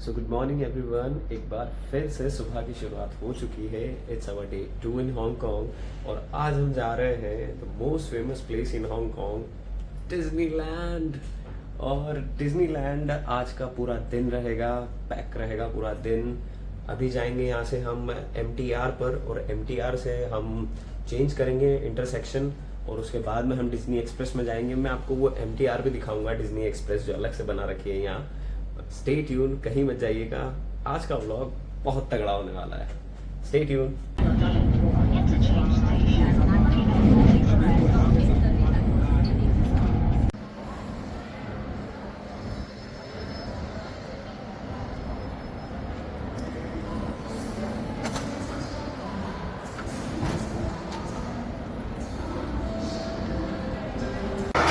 So good morning everyone. एक बार फिर से सुबह की शुरुआत हो चुकी है। It's our day 2 in Hong Kong और आज हम जा रहे हैं the most famous place in Hong Kong, Disneyland. और डिज्नीलैंड आज का पूरा दिन रहेगा, पैक रहेगा पूरा दिन। अभी जाएंगे यहाँ से हम MTR पर और MTR से हम चेंज करेंगे इंटरसेक्शन और उसके बाद में हम डिज्नी एक्सप्रेस में जाएंगे। मैं आपको वो MTR भी दिखाऊंगा, डिज्नी एक्सप्रेस जो अलग से बना रखी है यहाँ। स्टे ट्यून, कहीं मत जाइएगा। आज का व्लॉग बहुत तगड़ा होने वाला है। Stay tune.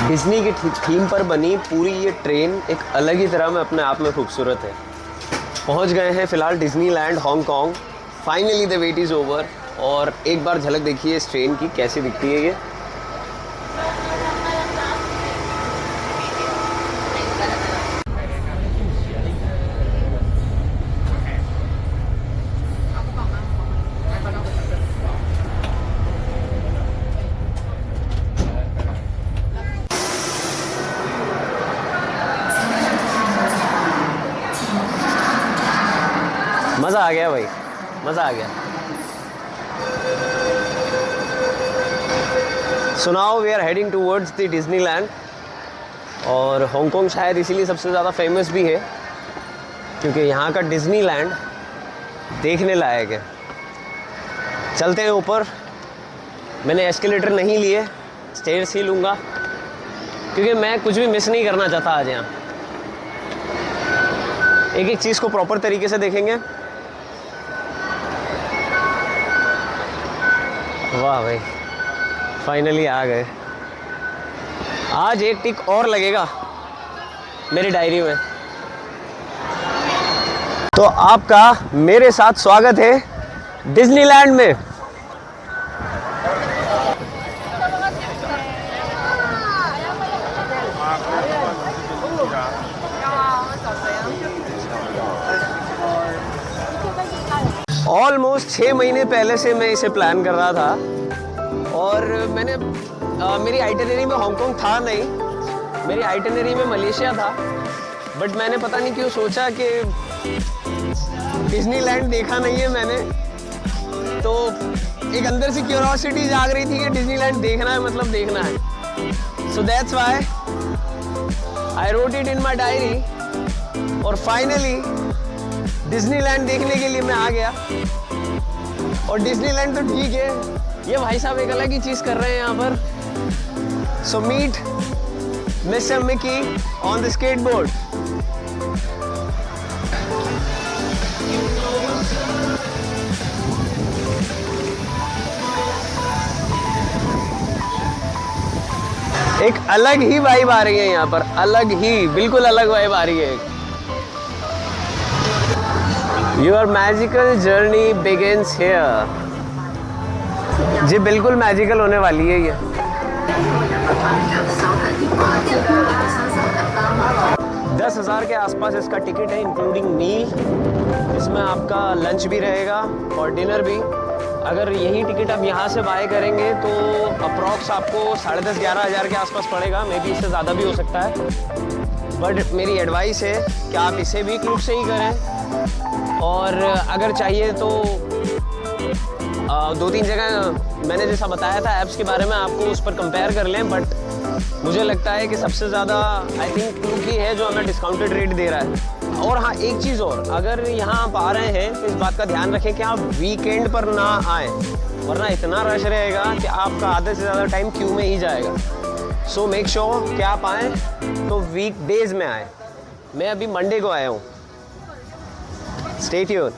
डिज्नी की थीम पर बनी पूरी ये ट्रेन एक अलग ही तरह में अपने आप में खूबसूरत है। पहुंच गए हैं फिलहाल Disneyland Hong Kong. Finally the wait is over. और एक बार झलक देखिए इस ट्रेन की कैसी दिखती है ये। मज़ा आ गया भाई, मज़ा आ गया। So now we are heading towards the Disneyland. और हांगकांग शायद इसीलिए सबसे ज़्यादा फेमस भी है क्योंकि यहाँ का डिज्नीलैंड देखने लायक है। चलते हैं ऊपर। मैंने एस्केलेटर नहीं लिए, स्टेयर्स ही लूँगा क्योंकि मैं कुछ भी मिस नहीं करना चाहता आज यहाँ। एक एक चीज़ को प्रॉपर तरीके से देखेंगे। वाह भाई, फाइनली आ गए। आज एक टिक और लगेगा मेरी डायरी में। तो आपका मेरे साथ स्वागत है डिज्नीलैंड में। ऑलमोस्ट 6 महीने पहले से मैं इसे प्लान कर रहा था और मैंने मेरी आइटिनरी में हांगकांग था नहीं, मेरी आइटिनरी में मलेशिया था। बट मैंने पता नहीं क्यों सोचा कि डिज्नीलैंड देखा नहीं है मैंने, तो एक अंदर से क्यूरियोसिटी जाग रही थी कि डिज्नीलैंड देखना है, मतलब देखना है। So that's why I wrote it in my diary. और फाइनली डिज्नीलैंड देखने के लिए मैं आ गया। और डिज्नीलैंड तो ठीक है, ये भाई साहब एक अलग ही चीज़ कर रहे हैं यहाँ पर। So meet mister Mickey on the skateboard. एक अलग ही वाइब आ रही है यहाँ पर, अलग ही, बिल्कुल अलग वाइब आ रही है। Your magical journey begins here। जी बिल्कुल मैजिकल होने वाली है ये। $10,000 के आसपास इसका टिकट है इंक्लूडिंग मील। इसमें आपका लंच भी रहेगा और डिनर भी। अगर यही टिकट आप यहाँ से बाय करेंगे तो अप्रॉक्स आपको 10,500-11 हज़ार के आसपास पड़ेगा। मे बी इससे ज़्यादा भी हो सकता है। बट मेरी एडवाइस है कि आप इसे भी क्लूब से ही करें। और अगर चाहिए तो 2-3 जगह मैंने जैसा बताया था ऐप्स के बारे में, आपको उस पर कंपेयर कर लें। बट मुझे लगता है कि सबसे ज़्यादा आई थिंक क्लूब ही है जो हमें डिस्काउंटेड रेट दे रहा है। और हाँ, एक चीज़ और, अगर यहाँ आप आ रहे हैं तो इस बात का ध्यान रखें कि आप वीकेंड पर ना आएँ, वरना इतना रश रहेगा कि आपका आधे से ज़्यादा टाइम क्यू में ही जाएगा। सो मेक श्योर कि आप आएँ तो वीकडेज में आएँ। मैं अभी मंडे को आया हूँ। Stay tuned.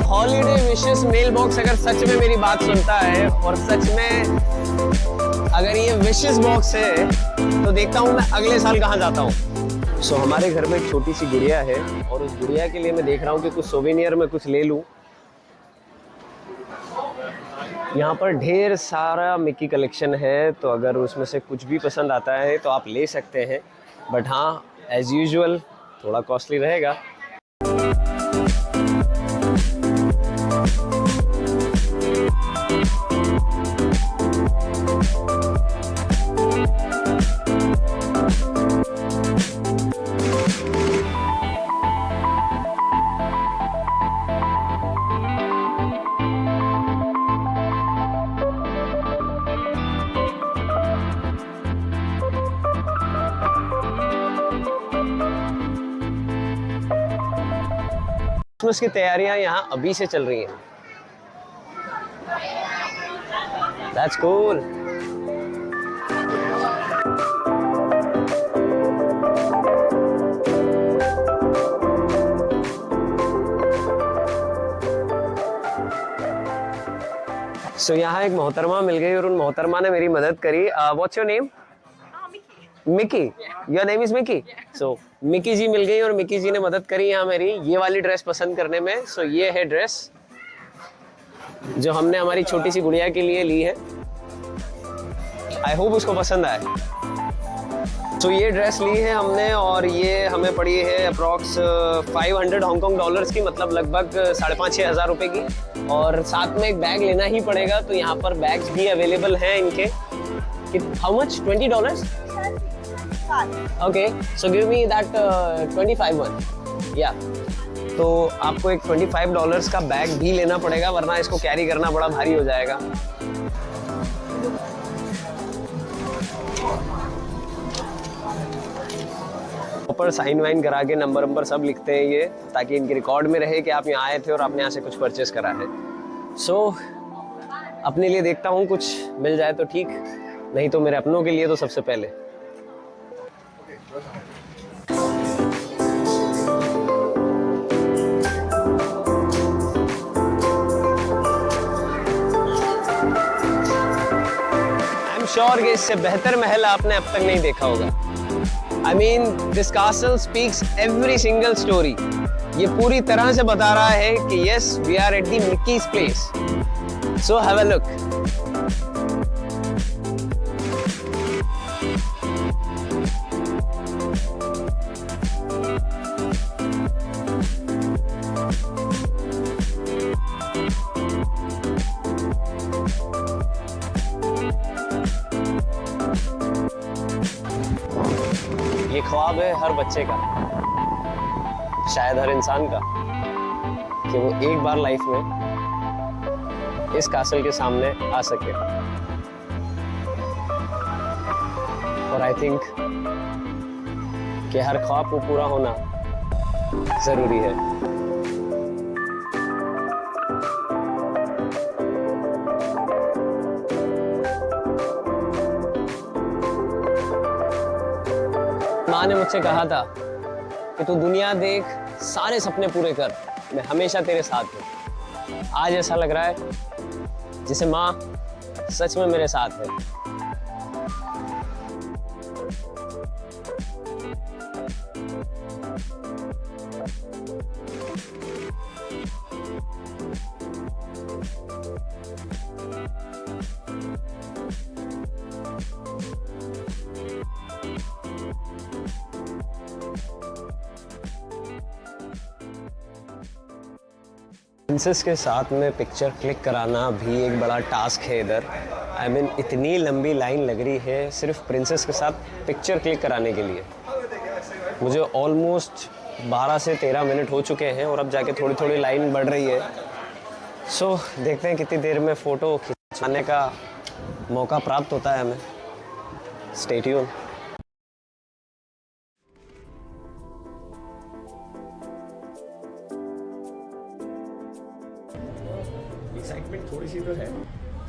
Holiday wishes mail box अगर सच में मेरी बात सुनता है और सच में अगर ये विशेस बॉक्स है तो देखता हूँ मैं अगले साल कहाँ जाता हूँ। सो हमारे घर में एक छोटी सी गुड़िया है और उस गुड़िया के लिए मैं देख रहा हूँ कि कुछ सोवेनियर में कुछ ले लूँ। यहाँ पर ढेर सारा मिकी कलेक्शन है, तो अगर उसमें से कुछ भी पसंद आता है तो आप ले सकते हैं, बट हाँ एज यूजुअल थोड़ा कॉस्टली रहेगा। क्रिसमस की तैयारियां यहाँ अभी से चल रही हैं। That's cool. So यहाँ एक मोहतरमा मिल गई और उन मोहतरमा ने मेरी मदद करी। What's your name? Mickey. Your name is Mickey. So Mickey ji मिल गई और मिकी जी ने मदद करी यहाँ मेरी ये वाली ड्रेस पसंद करने में। सो ये है ड्रेस जो हमने हमारी छोटी सी गुड़िया के लिए ली है। आई होप उसको पसंद आए। सो ये ड्रेस ली है हमने और ये हमें पड़ी है अप्रॉक्स 500 हांगकांग डॉलर्स की, मतलब लगभग 5,500-6 हज़ार रुपए की। और साथ में एक बैग लेना ही पड़ेगा, तो यहाँ पर बैग्स भी अवेलेबल हैं इनके। How much? $20? Okay, so give me that 25 one. Yeah. तो आपको एक $25 का बैग भी लेना पड़ेगा, वरना इसको कैरी करना बड़ा भारी हो जाएगा। ऊपर साइन वाइन करा के नंबर सब लिखते हैं ये, ताकि इनके रिकॉर्ड में रहे कि आप यहाँ आए थे और आपने यहाँ से कुछ परचेस करा है। सो अपने लिए देखता हूँ कुछ मिल जाए तो ठीक, नहीं तो मेरे अपनों के लिए तो सबसे पहले। श्योर कि इससे बेहतर महल आपने अब तक नहीं देखा होगा। I mean this castle speaks every single story. ये पूरी तरह से बता रहा है कि yes we are at the Mickey's place. So have a look. ये ख्वाब है हर बच्चे का, शायद हर इंसान का, कि वो एक बार लाइफ में इस कासल के सामने आ सके। और आई थिंक कि हर ख्वाब को पूरा होना जरूरी है। माँ ने मुझसे कहा था कि तू दुनिया देख, सारे सपने पूरे कर, मैं हमेशा तेरे साथ हूँ। आज ऐसा लग रहा है जैसे माँ सच में मेरे साथ है। प्रिंसेस के साथ में पिक्चर क्लिक कराना भी एक बड़ा टास्क है इधर। आई मीन इतनी लंबी लाइन लग रही है सिर्फ प्रिंसेस के साथ पिक्चर क्लिक कराने के लिए। मुझे ऑलमोस्ट 12 से 13 मिनट हो चुके हैं और अब जाके थोड़ी थोड़ी लाइन बढ़ रही है। सो देखते हैं कितनी देर में फ़ोटो खिंचाने का मौका प्राप्त होता है हमें। Stay tune. एक्साइटमेंट थोड़ी सी तो है,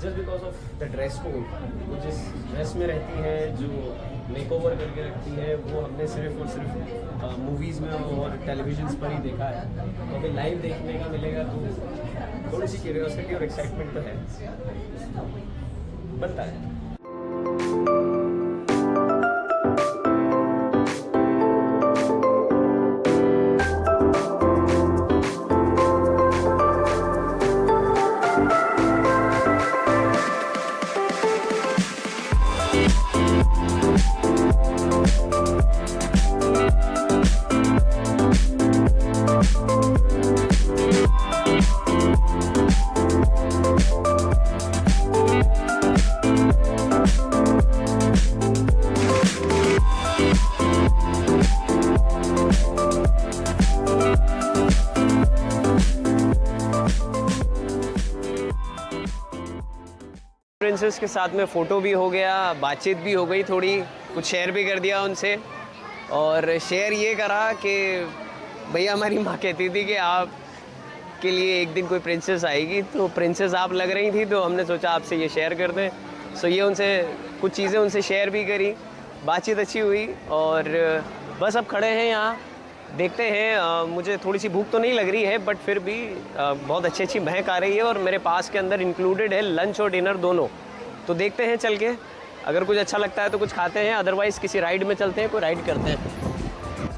just because of the dress code. वो जिस ड्रेस में रहती है, जो मेकओवर करके रखती है, वो हमने सिर्फ और सिर्फ मूवीज़ में और टेलीविजन पर ही देखा है। तो अभी लाइव देखने का मिलेगा तो थोड़ी सी क्यूरियोसिटी और एक्साइटमेंट तो है, बनता है। प्रिंसेस के साथ में फ़ोटो भी हो गया, बातचीत भी हो गई, थोड़ी कुछ शेयर भी कर दिया उनसे। और शेयर ये करा कि भैया हमारी माँ कहती थी कि आप के लिए एक दिन कोई प्रिंसेस आएगी, तो प्रिंसेस आप लग रही थी, तो हमने सोचा आपसे ये शेयर कर दें। सो ये उनसे कुछ चीज़ें उनसे शेयर भी करी, बातचीत अच्छी हुई। और बस अब खड़े हैं यहाँ, देखते हैं। मुझे थोड़ी सी भूख तो नहीं लग रही है, बट फिर भी बहुत अच्छी अच्छी महक आ रही है। और मेरे पास के अंदर इंक्लूडेड है लंच और डिनर दोनों। तो देखते हैं चल के, अगर कुछ अच्छा लगता है तो कुछ खाते हैं, अदरवाइज़ किसी राइड में चलते हैं, कोई राइड करते हैं।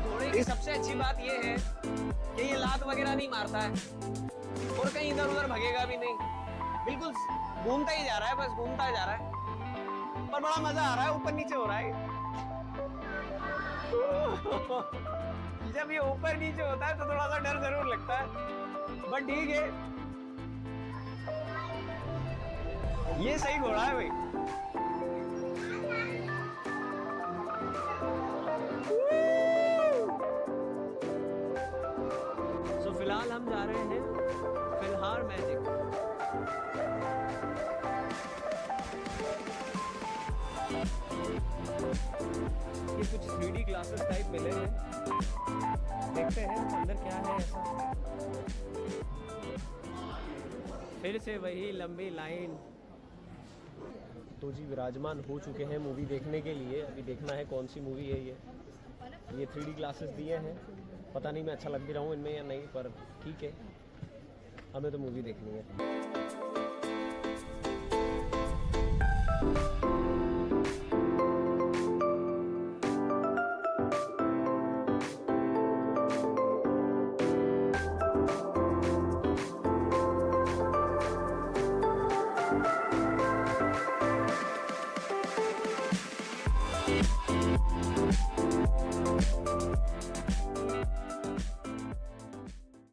घोड़े की सबसे अच्छी बात ये है कि ये लात वगैरह नहीं मारता है और कहीं इधर उधर भगेगा भी नहीं, बिल्कुल घूमता ही जा रहा है, बस घूमता जा रहा है। पर बड़ा मजा आ रहा है, ऊपर नीचे हो रहा है। जब ये ऊपर नीचे होता है तो थोड़ा सा डर जरूर लगता है, बट ठीक है, ये सही घोड़ा है भाई। तो फिलहाल हम जा रहे हैं फिलहाल मैजिक। ये कुछ 3D क्लासेस टाइप मिले हैं, देखते हैं अंदर क्या है ऐसा। फिर से वही लंबी लाइन। तो जी विराजमान हो चुके हैं मूवी देखने के लिए। अभी देखना है कौन सी मूवी है ये 3D क्लासेस दिए हैं, पता नहीं मैं अच्छा लग भी रहा हूँ इनमें या नहीं, पर ठीक है, हमें तो मूवी देखनी है।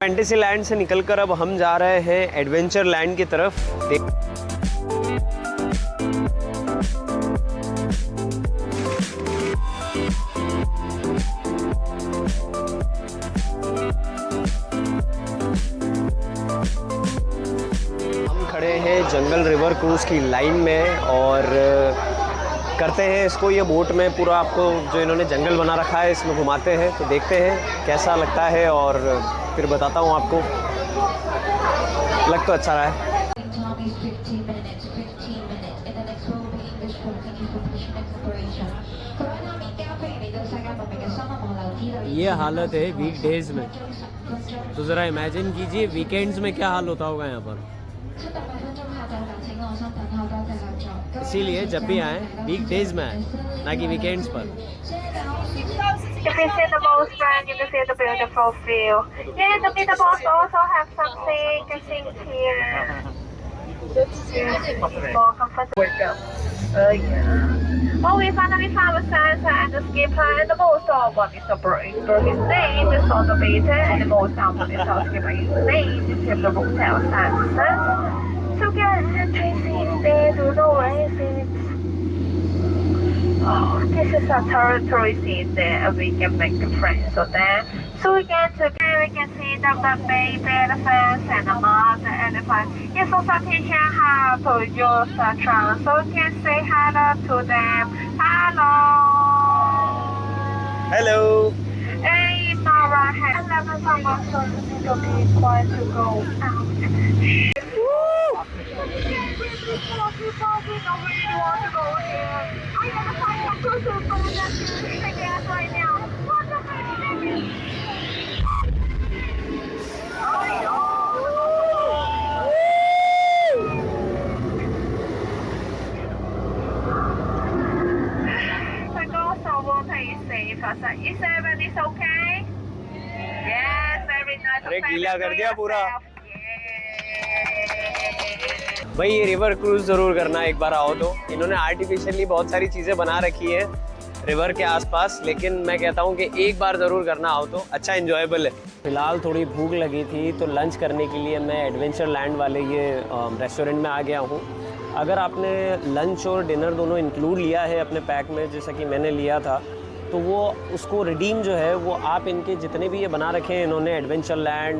फैंटेसी लैंड से निकलकर अब हम जा रहे हैं एडवेंचर लैंड की तरफ। हम खड़े हैं जंगल रिवर क्रूज की लाइन में और करते हैं इसको, ये बोट में पूरा आपको जो इन्होंने जंगल बना रखा है इसमें घुमाते हैं। तो देखते हैं कैसा लगता है और फिर बताता हूँ आपको। लग तो अच्छा रहा है। ये हालत है वीकडेज में, तो ज़रा इमेजिन कीजिए वीकेंड्स में क्या हाल होता होगा यहाँ पर। इसीलिए जब भी आए वीकडेज में आए, ना कि वीकेंड्स पर। If you see the most brand, you can see the beautiful view. Yeah, the middle boat also have something to see here. More comfortable. Yeah. Oh, we finally found the sensor and the skipper and the most one is the break. His name is on the beta and the most one is the skipper. His name is the hotel sensor. So get Tracy is there to know where it is. Oh, this is a territory scene there, we can make a friends of there. So we can see the baby elephants and the mother elephant. Yes, also teaching how to use the trunk, so we can say hello to them. Hello. Hello. Hey, Mara, hello, Mama, so you need to be quiet to go out. Is everything okay? Yes, very nice. अरे गीला कर दिया पूरा। भाई ये river cruise ज़रूर करना एक बार आओ तो। इन्होंने आर्टिफिशियली बहुत सारी चीज़ें बना रखी है रिवर के आसपास, लेकिन मैं कहता हूँ कि एक बार ज़रूर करना आओ तो, अच्छा इन्जॉयबल है। फ़िलहाल थोड़ी भूख लगी थी तो लंच करने के लिए मैं एडवेंचर लैंड वाले ये रेस्टोरेंट में आ गया हूँ। अगर आपने लंच और डिनर दोनों इंक्लूड लिया है अपने पैक में, जैसा कि मैंने लिया था, तो वो उसको रिडीम जो है वो आप इनके जितने भी ये बना रखे हैं इन्होंने एडवेंचर लैंड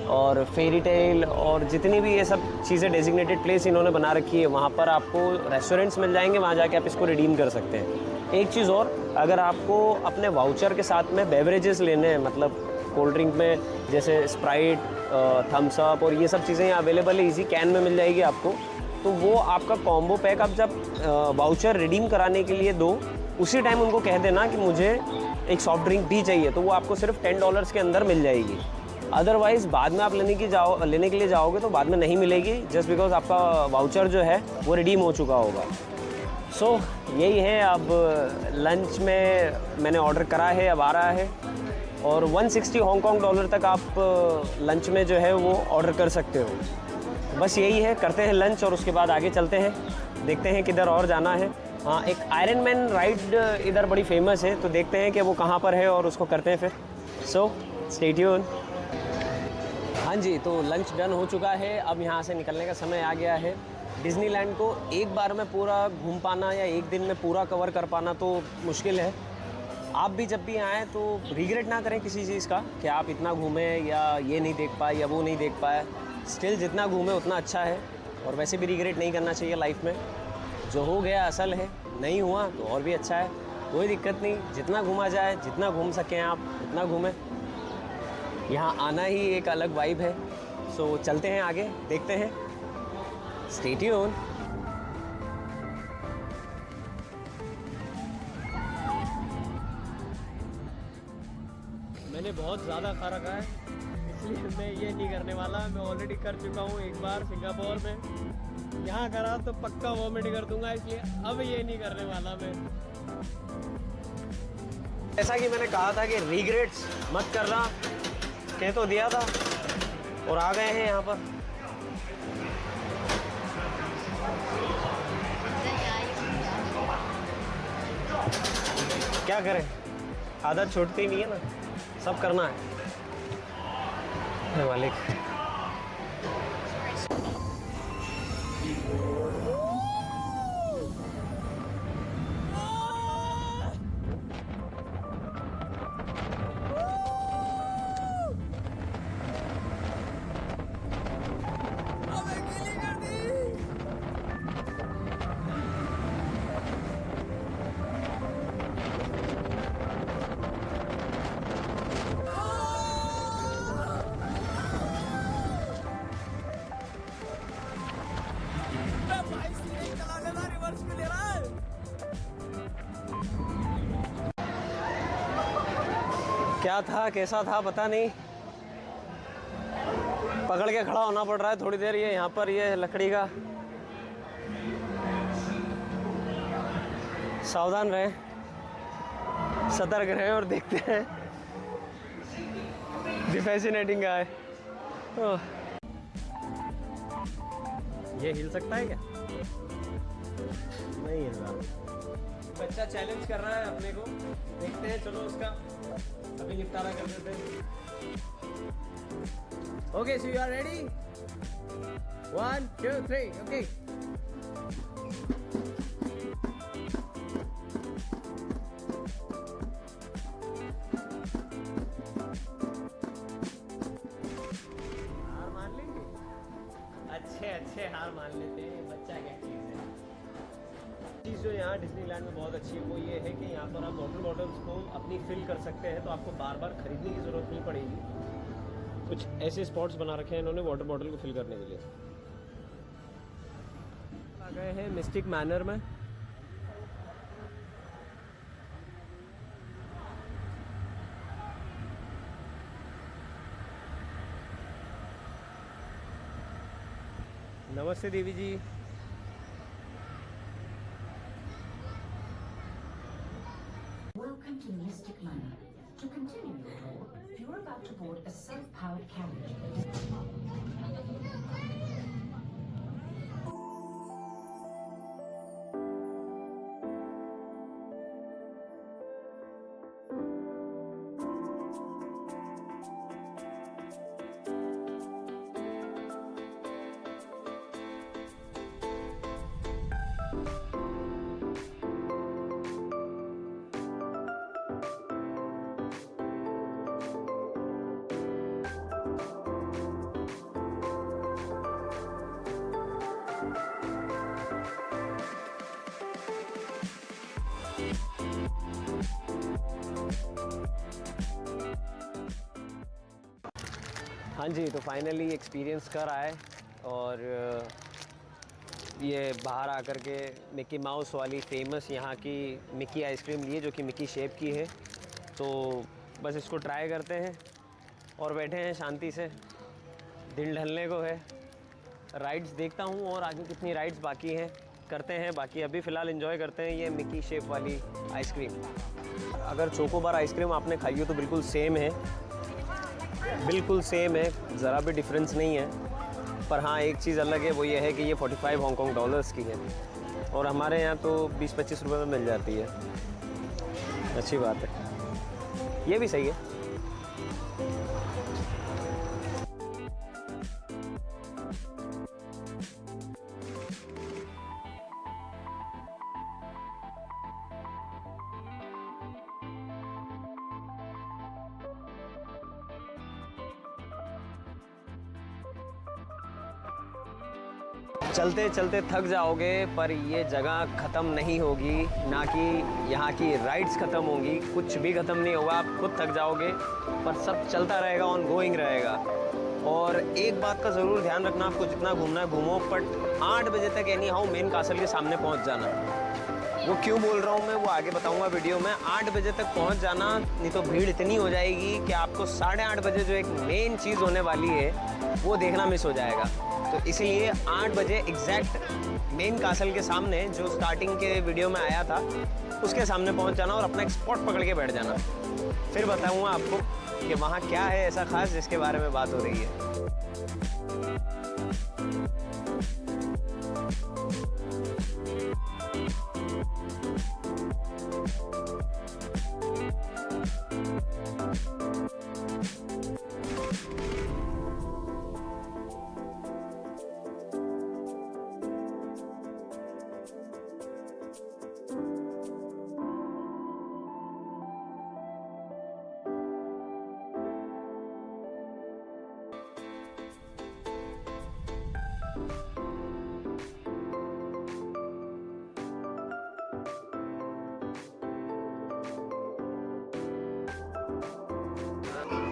और फेरी टेल और जितनी भी ये सब चीज़ें डेजिग्नेटेड प्लेस इन्होंने बना रखी है, वहाँ पर आपको रेस्टोरेंट्स मिल जाएंगे, वहाँ जाके आप इसको रिडीम कर सकते हैं। एक चीज़ और, अगर आपको अपने वाउचर के साथ में बेवरेजेस लेने हैं, मतलब कोल्ड ड्रिंक में जैसे स्प्राइट, थम्स अप और ये सब चीज़ें यहाँ अवेलेबल है, इजी कैन में मिल जाएगी आपको, तो वो आपका कॉम्बो पैक आप जब वाउचर रिडीम कराने के लिए दो, उसी टाइम उनको कह देना कि मुझे एक सॉफ्ट ड्रिंक भी चाहिए, तो वो आपको सिर्फ $10 के अंदर मिल जाएगी। अदरवाइज़ बाद में आप लेने के लिए जाओगे तो बाद में नहीं मिलेगी, जस्ट बिकॉज आपका वाउचर जो है वो रिडीम हो चुका होगा। सो यही है, अब लंच में मैंने ऑर्डर करा है, अब आ रहा है, और 160 हांगकॉन्ग डॉलर तक आप लंच में जो है वो ऑर्डर कर सकते हो। बस यही है, करते हैं लंच और उसके बाद आगे चलते हैं, देखते हैं किधर और जाना है। हाँ, एक आयरन मैन राइड इधर बड़ी फेमस है, तो देखते हैं कि वो कहाँ पर है और उसको करते हैं फिर। So stay tune. हाँ जी, तो लंच डन हो चुका है, अब यहाँ से निकलने का समय आ गया है। डिज़नीलैंड को एक बार में पूरा घूम पाना या एक दिन में पूरा कवर कर पाना तो मुश्किल है। आप भी जब भी आएँ तो रिग्रेट ना करें किसी चीज़ का कि आप इतना घूमें या ये नहीं देख पाए या वो नहीं देख पाए। स्टिल जितना घूमें उतना अच्छा है, और वैसे भी रिग्रेट नहीं करना चाहिए लाइफ में। जो हो गया असल है, नहीं हुआ तो और भी अच्छा है, कोई दिक्कत नहीं। जितना घूमा जाए, जितना घूम सकें आप उतना घूमें। यहाँ आना ही एक अलग वाइब है। सो चलते हैं आगे, देखते हैं। Stay tune. मैंने बहुत ज़्यादा खा रखा है, इसलिए मैं ये नहीं करने वाला। मैं ऑलरेडी कर चुका हूँ एक बार सिंगापुर में, यहाँ करा तो पक्का वॉमिट कर दूंगा, इसलिए अब ये नहीं करने वाला मैं। जैसा कि मैंने कहा था कि रिग्रेट्स मत करना, कह तो दिया था, और आ गए हैं यहाँ पर। क्या करें, आदत छूटती ही नहीं है ना, सब करना है मालिक। क्या था, कैसा था पता नहीं, पकड़ के खड़ा होना पड़ रहा है थोड़ी देर। ये यहाँ पर ये लकड़ी का, सावधान रहें, सतर्क रहें और देखते हैं। द फैसिनेटिंग गाय। ये हिल सकता है क्या? नहीं हिल रहा। बच्चा चैलेंज कर रहा है अपने को, देखते हैं। चलो उसका अभी निपटारा कर देते हैं। Okay, so you are ready? 1 2 3 okay. हार मान लेंगे? अच्छे हार मान लेते हैं, बच्चा क्या चीज़ है। चीज़ जो यहाँ डिज्नीलैंड में बहुत अच्छी है वो ये है कि यहाँ पर आप वाटर बॉटल्स को अपनी फिल कर सकते हैं, तो आपको बार बार खरीदने की ज़रूरत नहीं पड़ेगी। कुछ ऐसे स्पॉट्स बना रखे हैं इन्होंने वाटर बॉटल को फिल करने के लिए। आ गए हैं मिस्टिक मैनर में। नमस्ते देवी जी। Welcome to the Mystic Manor. To continue your tour, you're about to board a self-powered carriage. हाँ जी, तो फाइनली एक्सपीरियंस कर आए और ये बाहर आकर के मिकी माउस वाली फेमस यहाँ की मिकी आइसक्रीम लिए जो कि मिकी शेप की है। तो बस इसको ट्राई करते हैं और बैठे हैं शांति से, दिन ढलने को है। राइड्स देखता हूँ और आगे कितनी राइड्स बाकी हैं करते हैं, बाकी अभी फ़िलहाल एंजॉय करते हैं ये मिकी शेप वाली आइसक्रीम। अगर चोकोबार आइसक्रीम आपने खाई हो तो बिल्कुल सेम है, बिल्कुल सेम है, ज़रा भी डिफरेंस नहीं है। पर हाँ, एक चीज़ अलग है, वो ये है कि ये 45 हांगकॉन्ग डॉलर्स की है और हमारे यहाँ तो 20-25 रुपये में मिल जाती है। अच्छी बात है, ये भी सही है। चलते चलते थक जाओगे पर ये जगह ख़त्म नहीं होगी, ना कि यहाँ की राइड्स ख़त्म होंगी, कुछ भी ख़त्म नहीं होगा। आप खुद थक जाओगे पर सब चलता रहेगा, ऑन गोइंग रहेगा। और एक बात का ज़रूर ध्यान रखना, आपको जितना घूमना है घूमो, बट 8 बजे तक एनी हाउ मेन कासल के सामने पहुँच जाना। वो क्यों बोल रहा हूँ मैं वो आगे बताऊँगा वीडियो में। 8 बजे तक पहुँच जाना, नहीं तो भीड़ इतनी हो जाएगी कि आपको 8:30 बजे जो एक मेन चीज़ होने वाली है वो देखना मिस हो जाएगा। तो इसलिए 8 बजे एग्जैक्ट मेन कासल के सामने जो स्टार्टिंग के वीडियो में आया था उसके सामने पहुंच जाना और अपना एक स्पॉट पकड़ के बैठ जाना। फिर बताऊंगा आपको कि वहाँ क्या है ऐसा खास जिसके बारे में बात हो रही है।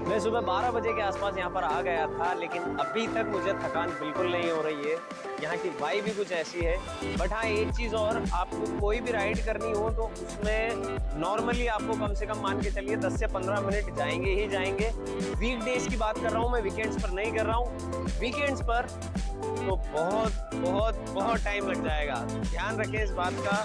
मैं सुबह 12 बजे के आसपास यहाँ पर आ गया था, लेकिन अभी तक मुझे थकान बिल्कुल नहीं हो रही है। यहाँ की वाइब भी कुछ ऐसी है। बट हाँ, एक चीज़ और, आपको कोई भी राइड करनी हो तो उसमें नॉर्मली आपको कम से कम मान के चलिए 10 से 15 मिनट जाएंगे ही जाएंगे। वीकडेज की बात कर रहा हूँ मैं, वीकेंड्स पर नहीं कर रहा हूँ। वीकेंड्स पर तो बहुत बहुत बहुत टाइम लग जाएगा। ध्यान रखें इस बात का,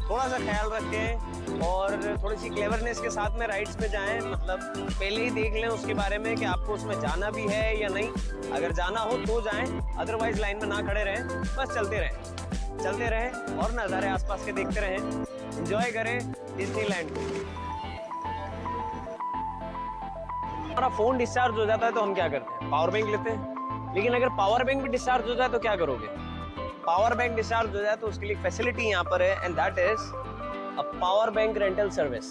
थोड़ा सा ख्याल रखें और थोड़ी सी क्लेवरनेस के साथ में राइड्स पे जाएं। मतलब पहले ही देख लें उसके बारे में कि आपको उसमें जाना भी है या नहीं। अगर जाना हो तो जाएं, अदरवाइज लाइन में ना खड़े रहें, बस चलते रहें और नज़ारे आसपास के देखते रहें, एंजॉय करें डिज्नीलैंड को। हमारा फ़ोन डिस्चार्ज हो जाता है तो हम क्या करते हैं, पावर बैंक लेते हैं। लेकिन अगर पावर बैंक भी डिस्चार्ज हो जाए तो क्या करोगे? पावर बैंक डिस्चार्ज हो जाए तो उसके लिए फैसिलिटी यहाँ पर है, and that is a power bank rental service.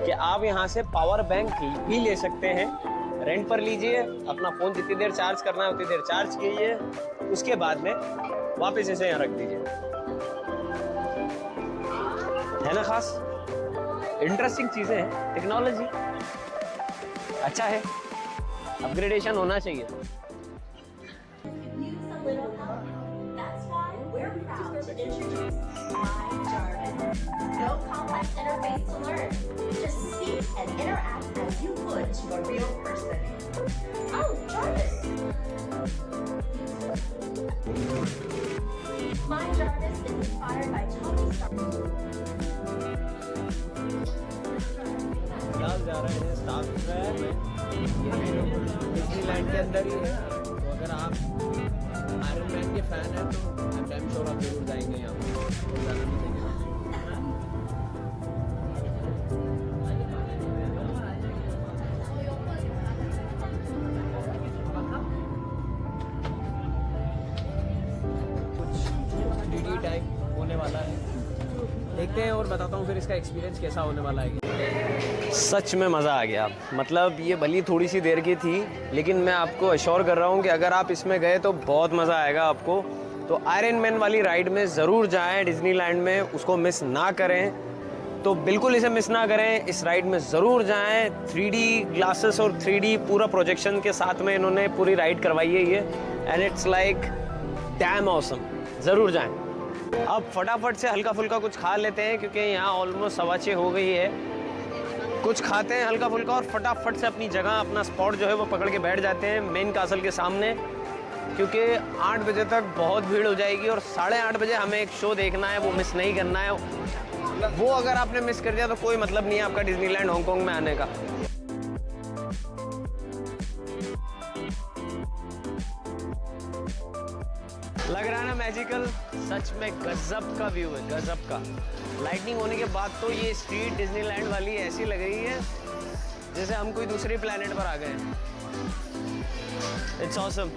कि आप यहाँ से पावर बैंक भी ले सकते हैं, रेंट पर लीजिए, अपना फ़ोन जितनी देर चार्ज करना है उतनी देर चार्ज कीजिए, उसके बाद में वापस इसे यहाँ रख दीजिए। है ना खास, इंटरेस्टिंग चीज़ें हैं, टेक्नोलॉजी अच्छा है, अपग्रेडेशन होना चाहिए। That's why we're proud to introduce MyJarvis. No complex interface to learn. Just speak and interact as you would to a real person. Oh, Jarvis! MyJarvis is inspired by Tony Stark. जा रहे हैं staff square में, Disneyland के अंदर ही है। तो अगर आप आयरन मैन के फैन हैं तो आई एम श्योर आप जरूर जाएंगे यहाँ पर, जाना भी चाहिए। कुछ 3D टाइप होने वाला है, देखते हैं और बताता हूँ फिर इसका एक्सपीरियंस कैसा होने वाला है। सच में मज़ा आ गया। मतलब ये भली थोड़ी सी देर की थी, लेकिन मैं आपको अश्योर कर रहा हूँ कि अगर आप इसमें गए तो बहुत मज़ा आएगा आपको। तो आयरन मैन वाली राइड में ज़रूर जाएं डिज्नीलैंड में, उसको मिस ना करें। तो बिल्कुल इसे मिस ना करें, इस राइड में ज़रूर जाएं। 3D ग्लासेस और 3D पूरा प्रोजेक्शन के साथ में इन्होंने पूरी राइड करवाई है ये, and it's like damn awesome. ज़रूर जाएं। अब फटाफट से हल्का फुल्का कुछ खा लेते हैं क्योंकि यहाँ ऑलमोस्ट 6:15 हो गई है। कुछ खाते हैं हल्का फुल्का और फटाफट से अपनी जगह, अपना स्पॉट जो है वो पकड़ के बैठ जाते हैं मेन कासल के सामने, क्योंकि 8 बजे तक बहुत भीड़ हो जाएगी और 8:30 बजे हमें एक शो देखना है, वो मिस नहीं करना है। वो अगर आपने मिस कर दिया तो कोई मतलब नहीं है आपका डिज्नीलैंड हांगकांग में आने का। लग रहा है ना मैजिकल? सच में गजब का व्यू है, गजब का। लाइटनिंग होने के बाद तो ये स्ट्रीट डिज्नीलैंड वाली ऐसी लग रही है जैसे हम कोई दूसरे प्लेनेट पर आ गए हैं। It's awesome.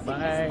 बाय।